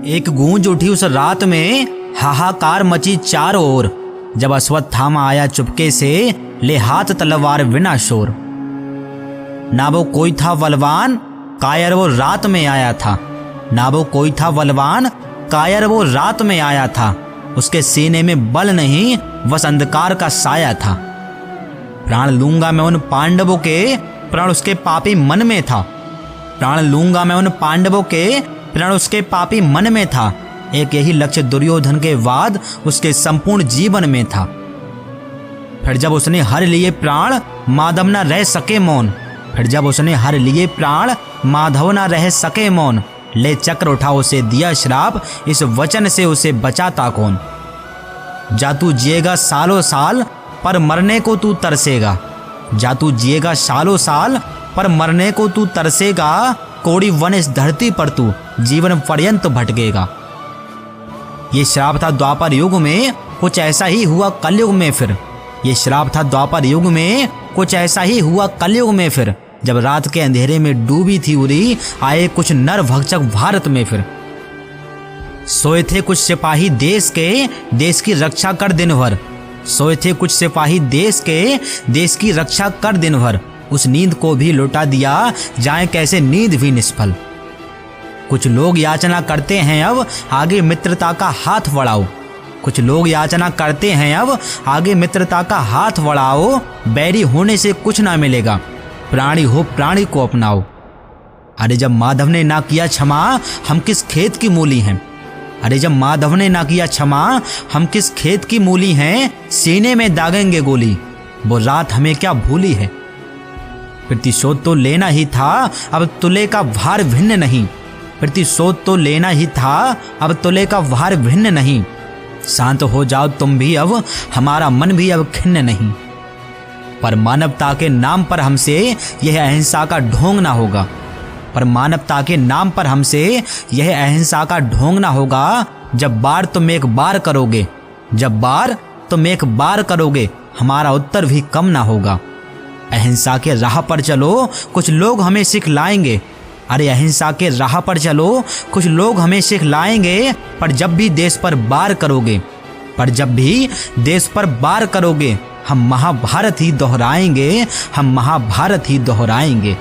एक गूंज उठी उस रात में, हाहाकार मची चारों ओर। जब अश्वत्थामा आया चुपके से, ले हाथ तलवार बिना शोर। ना वो कोई था बलवान, कायर वो रात में आया था। ना वो कोई था बलवान, कायर वो रात में आया था। उसके सीने में बल नहीं, बस अंधकार का साया था। प्राण लूंगा मैं उन पांडवों के, प्राण उसके पापी मन में था। प्राण लूंगा मैं उन पांडवों के, प्राण उसके पापी मन में था। एक यही लक्ष्य दुर्योधन के बाद उसके संपूर्ण जीवन में था। फिर जब उसने हर लिए प्राण, माधव न रह सके मौन। फिर जब उसने हर लिए प्राण, माधव न रह सके मौन। ले चक्र उठा उसे दिया श्राप, इस वचन से उसे बचाता कौन। जा तू जिएगा सालों साल, पर मरने को तू तरसेगा। जा तू जिएगा सालों साल, पर मरने को तू तरसेगा। कोड़ी वन इस धरती पर तू जीवन पर्यंत भटकेगा। ये श्राप था द्वापर युग में, कुछ ऐसा ही हुआ कलयुग में फिर। ये श्राप था द्वापर युग में, कुछ ऐसा ही हुआ कलयुग में फिर। जब रात के अंधेरे में डूबी थी उरी, आए कुछ नर भक्षक भारत में फिर। सोए थे कुछ सिपाही देश के, देश की रक्षा कर दिन भर। सोए थे कुछ सिपाही देश के, देश की रक्षा कर दिन भर। उस नींद को भी लुटा दिया, जाए कैसे नींद भी निष्फल। कुछ लोग याचना करते हैं अब, आगे मित्रता का हाथ बढ़ाओ। कुछ लोग याचना करते हैं अब, आगे मित्रता का हाथ बढ़ाओ। बैरी होने से कुछ ना मिलेगा, प्राणी हो प्राणी को अपनाओ। अरे जब माधव ने ना किया क्षमा, हम किस खेत की मूली हैं। अरे जब माधव ने ना किया क्षमा, हम किस खेत की मूली हैं। सीने में दागेंगे गोली, वो रात हमें क्या भूली है। प्रतिशोध तो लेना ही था, अब तुले का भार भिन्न नहीं। प्रतिशोध तो लेना ही था, अब तुले का भार भिन्न नहीं। शांत हो जाओ तुम भी अब, हमारा मन भी अब खिन्न नहीं। पर मानवता के नाम पर हमसे यह अहिंसा का ढोंग ना होगा। पर मानवता के नाम पर हमसे यह अहिंसा का ढोंग ना होगा। जब बार तुम एक बार करोगे, जब बार तुम एक बार करोगे, हमारा उत्तर भी कम ना होगा। अहिंसा के राह पर चलो, कुछ लोग हमें सिखलाएंगे। अरे अहिंसा के राह पर चलो, कुछ लोग हमें सिखलाएंगे। पर जब भी देश पर वार करोगे, पर जब भी देश पर वार करोगे, हम महाभारत ही दोहराएंगे, हम महाभारत ही दोहराएंगे।